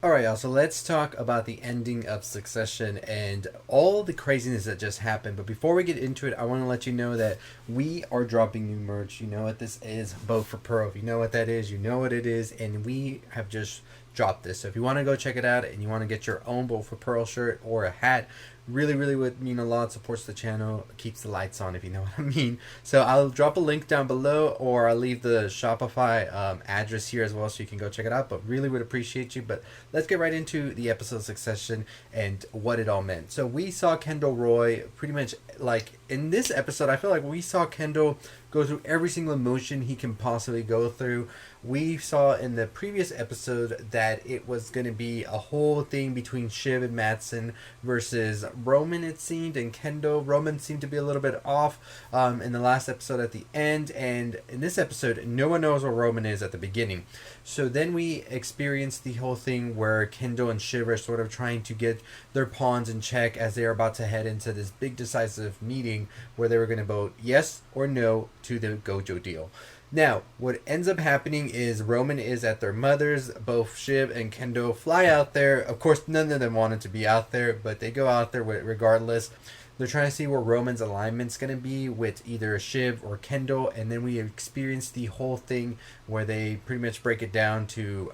All right, y'all. So let's talk about the ending of Succession and all the craziness that just happened. But before we get into it, I want to let you know that we are dropping new merch. You know what this is, Boat for Pearl. If you know what that is, you know what it is. And we have just dropped this. So if you want to go check it out and you want to get your own Boat for Pearl shirt or a hat, really would mean a lot. Supports the channel, keeps the lights on, if you know what I mean. So I'll drop a link down below, or I'll leave the Shopify address here as well, so you can go check it out. But really would appreciate you. But let's get right into the episode of Succession and what it all meant. So we saw Kendall Roy pretty much, like, in this episode, I feel like we saw Kendall go through every single emotion he can possibly go through. We saw in the previous episode that it was going to be a whole thing between Shiv and Matsson versus Roman, it seemed, and Kendall. Roman seemed to be a little bit off in the last episode at the end, and in this episode, no one knows where Roman is at the beginning. So then we experienced the whole thing where Kendall and Shiv are sort of trying to get their pawns in check as they are about to head into this big decisive meeting where they were going to vote yes or no to the Gojo deal. Now, what ends up happening is Roman is at their mother's. Both Shiv and Kendall fly out there. Of course, none of them wanted to be out there, but they go out there regardless. They're trying to see where Roman's alignment's going to be with either Shiv or Kendall, and then we experience the whole thing where they pretty much break it down to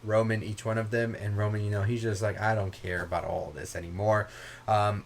Roman, each one of them, and Roman, he's just like, I don't care about all of this anymore.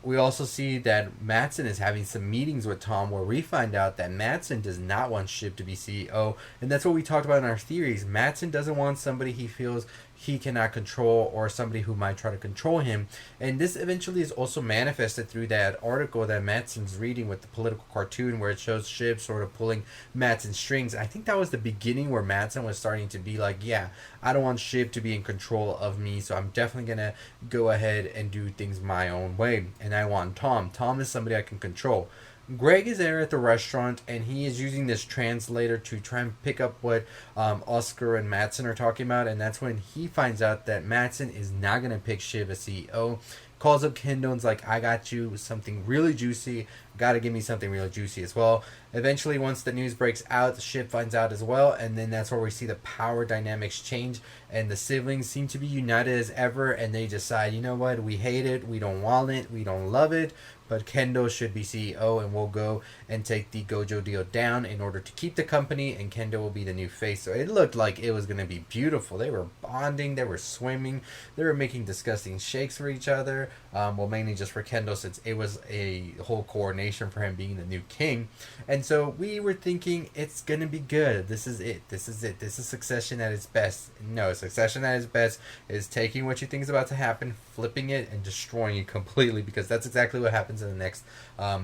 We also see that Matsson is having some meetings with Tom where we find out that Matsson does not want Shiv to be CEO, and that's what we talked about in our theories. Matsson doesn't want somebody he feels he cannot control, or somebody who might try to control him. And this eventually is also manifested through that article that Matsson's reading with the political cartoon where it shows Shiv sort of pulling Matsson's strings. I think that was the beginning where Matsson was starting to be like, yeah, I don't want Shiv to be in control of me, so I'm definitely going to go ahead and do things my own way. And I want Tom. Tom is somebody I can control. Greg is there at the restaurant, and he is using this translator to try and pick up what Oscar and Matsson are talking about, and that's when he finds out that Matsson is not going to pick Shiv as CEO. Calls up Kendall and's like, I got you something really juicy. Gotta give me something really juicy as well. Eventually, once the news breaks out, Shiv finds out as well, and then that's where we see the power dynamics change, and the siblings seem to be united as ever, and they decide, you know what, we hate it, we don't want it, we don't love it, but Kendall should be CEO, and we'll go and take the Gojo deal down in order to keep the company, and Kendall will be the new face. So it looked like it was going to be beautiful. They were bonding, they were swimming, they were making disgusting shakes for each other, well, mainly just for Kendall, since it was a whole coronation for him being the new king. And so we were thinking, it's going to be good. This is it. This is Succession at its best. No, Succession at its best is taking what you think is about to happen, flipping it, and destroying it completely, because that's exactly what happens in the next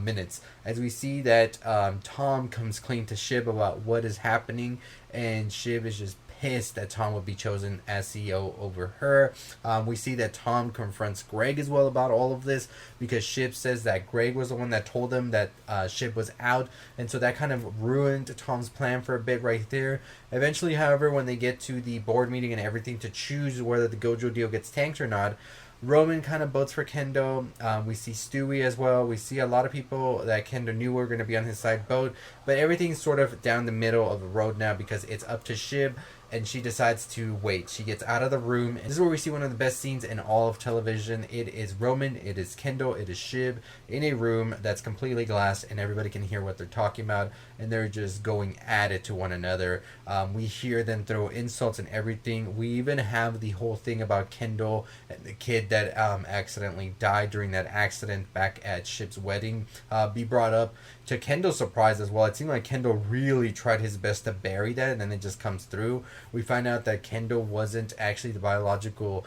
minutes. As we see that Tom comes clean to Shiv about what is happening, and Shiv is just pissed that Tom would be chosen as CEO over her. We see that Tom confronts Greg as well about all of this, because Shiv says that Greg was the one that told him that Shiv was out, and so that kind of ruined Tom's plan for a bit right there. Eventually, however, when they get to the board meeting and everything to choose whether the Gojo deal gets tanked or not, Roman kind of votes for Kendall. We see Stewie as well. We see a lot of people that Kendall knew were going to be on his side vote, but everything's sort of down the middle of the road now, because it's up to Shiv, and she decides to wait. She gets out of the room, and this is where we see one of the best scenes in all of television. It is Roman, it is Kendall, it is Shiv in a room that's completely glass, and everybody can hear what they're talking about, and they're just going at it to one another. We hear them throw insults and everything. We even have the whole thing about Kendall and the kid that accidentally died during that accident back at Shiv's wedding be brought up. To Kendall's surprise as well, it seemed like Kendall really tried his best to bury that, and then it just comes through. We find out that Kendall wasn't actually the biological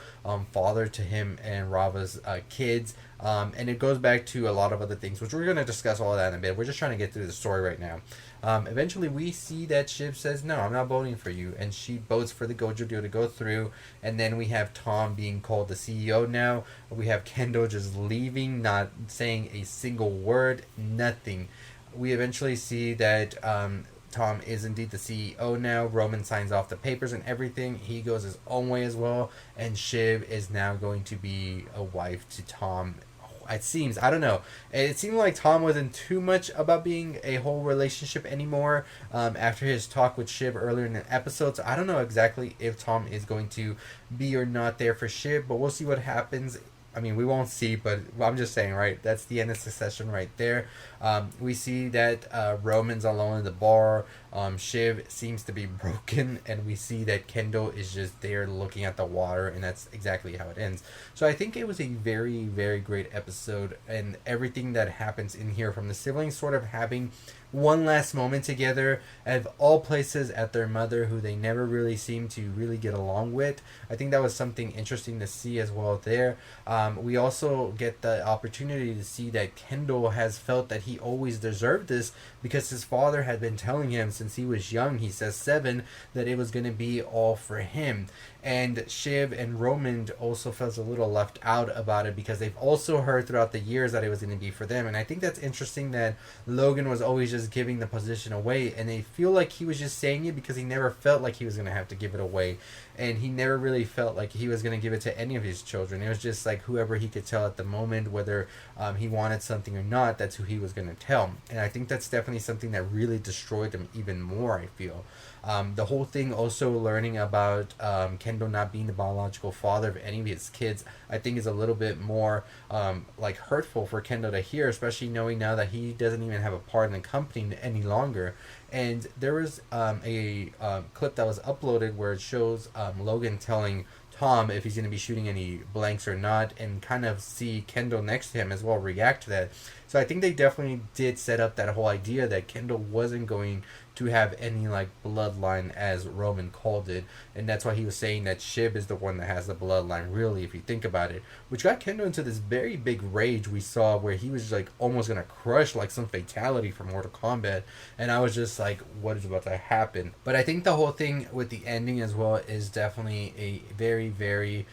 father to him and Rava's kids. And it goes back to a lot of other things, which we're going to discuss all of that in a bit. We're just trying to get through the story right now. Eventually, we see that Shiv says, no, I'm not voting for you. And she votes for the Gojo deal to go through. And then we have Tom being called the CEO now. We have Kendall just leaving, not saying a single word, nothing. We eventually see that Tom is indeed the CEO now. Roman signs off the papers and everything. He goes his own way as well. And Shiv is now going to be a wife to Tom. it seems, I don't know. It seemed like Tom wasn't too much about being a whole relationship anymore after his talk with Shiv earlier in the episode. So I don't know exactly if Tom is going to be or not there for Shiv, but we'll see what happens. I mean, we won't see, but I'm just saying, right? That's the end of Succession right there. We see that Roman's alone in the bar. Shiv seems to be broken, and we see that Kendall is just there looking at the water, and that's exactly how it ends. So I think it was a very, very great episode, and everything that happens in here, from the siblings sort of having one last moment together, of all places at their mother, who they never really seem to really get along with. I think that was something interesting to see as well there. We also get the opportunity to see that Kendall has felt that he always deserved this, because his father had been telling him since he was young, he says 7, that it was going to be all for him. And Shiv and Roman also felt a little left out about it, because they've also heard throughout the years that it was going to be for them. And I think that's interesting that Logan was always just giving the position away, and they feel like he was just saying it because he never felt like he was going to have to give it away. And he never really felt like he was going to give it to any of his children. It was just like whoever he could tell at the moment, whether he wanted something or not, that's who he was going to tell. And I think that's definitely something that really destroyed him even more, I feel. The whole thing also learning about Kendall not being the biological father of any of his kids, I think is a little bit more like hurtful for Kendall to hear, especially knowing now that he doesn't even have a part in the company any longer. And there was a clip that was uploaded where it shows Logan telling Tom if he's going to be shooting any blanks or not, and kind of see Kendall next to him as well react to that. So I think they definitely did set up that whole idea that Kendall wasn't going to have any like bloodline, as Roman called it, and that's why he was saying that Shiv is the one that has the bloodline, really, if you think about it, which got Kendall into this very big rage we saw where he was like almost gonna crush like some fatality from Mortal Kombat, and I was just like, what is about to happen? But I think the whole thing with the ending as well is definitely a very, very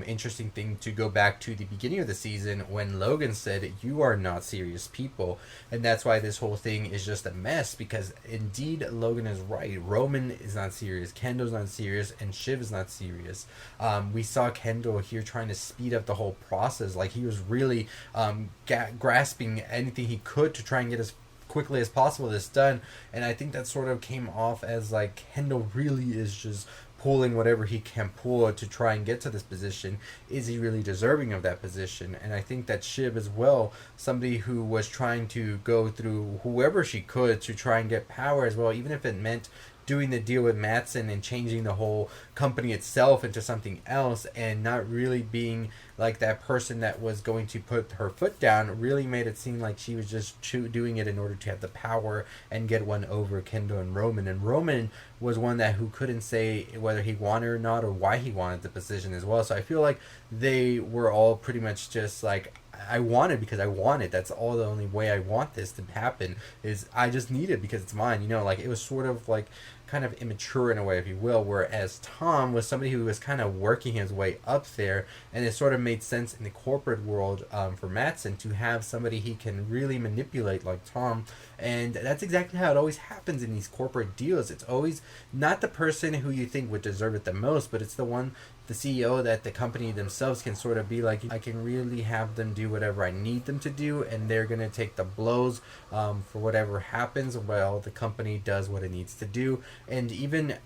interesting thing to go back to the beginning of the season when Logan said, "You are not serious people," and that's why this whole thing is just a mess, because indeed Logan is right. Roman is not serious, Kendall's not serious, and Shiv is not serious. We saw Kendall here trying to speed up the whole process, like he was really grasping anything he could to try and get as quickly as possible this done, and I think that sort of came off as like Kendall really is just pulling whatever he can pull to try and get to this position. Is he really deserving of that position? And I think that Shiv as well, somebody who was trying to go through whoever she could to try and get power as well, even if it meant doing the deal with Matsson and changing the whole company itself into something else, and not really being like that person that was going to put her foot down, really made it seem like she was just doing it in order to have the power and get one over Kendall and Roman. And Roman was one that who couldn't say whether he wanted or not, or why he wanted the position as well. So I feel like they were all pretty much just like, I want it because I want it. That's all the only way I want this to happen, is I just need it because it's mine. You know, like it was sort of like kind of immature in a way, if you will, whereas Tom was somebody who was kind of working his way up there, and it sort of made sense in the corporate world for Matsson to have somebody he can really manipulate like Tom. And that's exactly how it always happens in these corporate deals. It's always not the person who you think would deserve it the most, but it's the one, the CEO, that the company themselves can sort of be like, I can really have them do whatever I need them to do, and they're going to take the blows for whatever happens while the company does what it needs to do. And even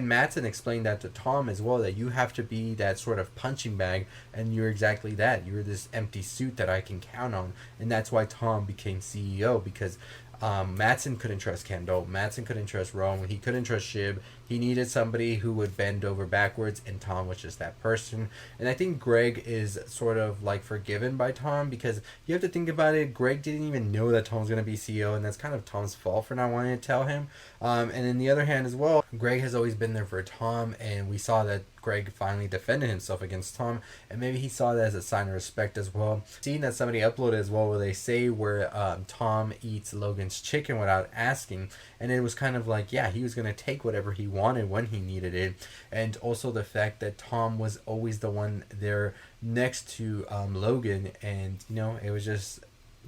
Matsson explained that to Tom as well, that you have to be that sort of punching bag, and you're exactly that. You're this empty suit that I can count on. And that's why Tom became CEO, because Matsson couldn't trust Kendall, Matsson couldn't trust Rome, he couldn't trust Shiv. He needed somebody who would bend over backwards, and Tom was just that person. And I think Greg is sort of like forgiven by Tom, because you have to think about it, Greg didn't even know that Tom was going to be CEO, and that's kind of Tom's fault for not wanting to tell him. And on the other hand as well, Greg has always been there for Tom, and we saw that Greg finally defended himself against Tom, and maybe he saw that as a sign of respect as well. Seeing that somebody uploaded as well where they say where Tom eats Logan's chicken without asking, and it was kind of like, yeah, he was going to take whatever he wanted when he needed it. And also the fact that Tom was always the one there next to Logan, and you know, it was just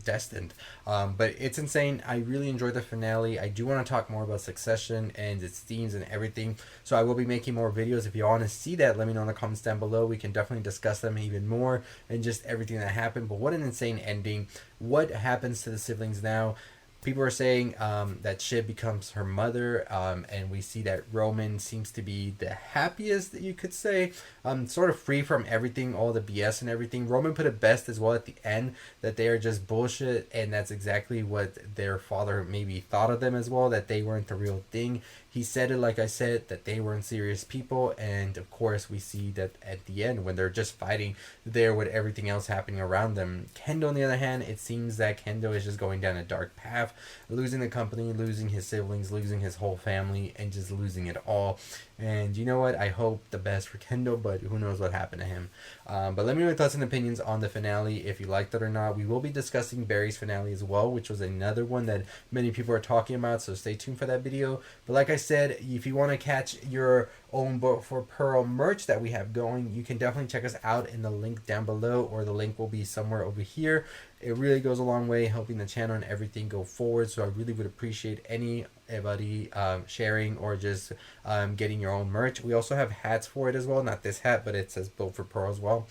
destined. But it's insane. I really enjoyed the finale. I do want to talk more about Succession and its themes and everything. So I will be making more videos. If you want to see that, let me know in the comments down below. We can definitely discuss them even more and just everything that happened. But what an insane ending. What happens to the siblings now? People are saying that Shiv becomes her mother, and we see that Roman seems to be the happiest that you could say, sort of free from everything, all the BS and everything. Roman put it best as well at the end, that they are just bullshit, and that's exactly what their father maybe thought of them as well, that they weren't the real thing. He said it, like I said, that they weren't serious people, and of course we see that at the end when they're just fighting there with everything else happening around them. Kendall, on the other hand, it seems that Kendall is just going down a dark path, losing the company, losing his siblings, losing his whole family, and just losing it all. And you know what? I hope the best for Kendall, but who knows what happened to him. But let me know your thoughts and opinions on the finale, if you liked it or not. We will be discussing Barry's finale as well, which was another one that many people are talking about, so stay tuned for that video. But like I said, if you want to catch your own Book for Pearl merch that we have going, you can definitely check us out in the link down below, or the link will be somewhere over here. It really goes a long way helping the channel and everything go forward, so I really would appreciate anybody sharing or just getting your own merch. We also have hats for it as well, not this hat, but it says Built for Pearl as well.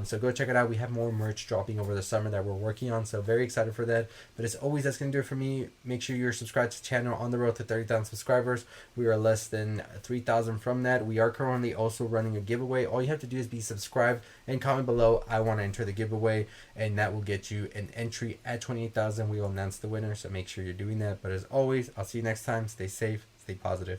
So go check it out. We have more merch dropping over the summer that we're working on, so very excited for that. But as always, that's going to do it for me. Make sure you're subscribed to the channel, on the road to 30,000 subscribers. We are less than 3,000 from that. We are currently also running a giveaway. All you have to do is be subscribed and comment below, I want to enter the giveaway, and that will get you an entry. At 28,000 we will announce the winner, so make sure you're doing that. But as always, I'll see you next time. Stay safe, stay positive.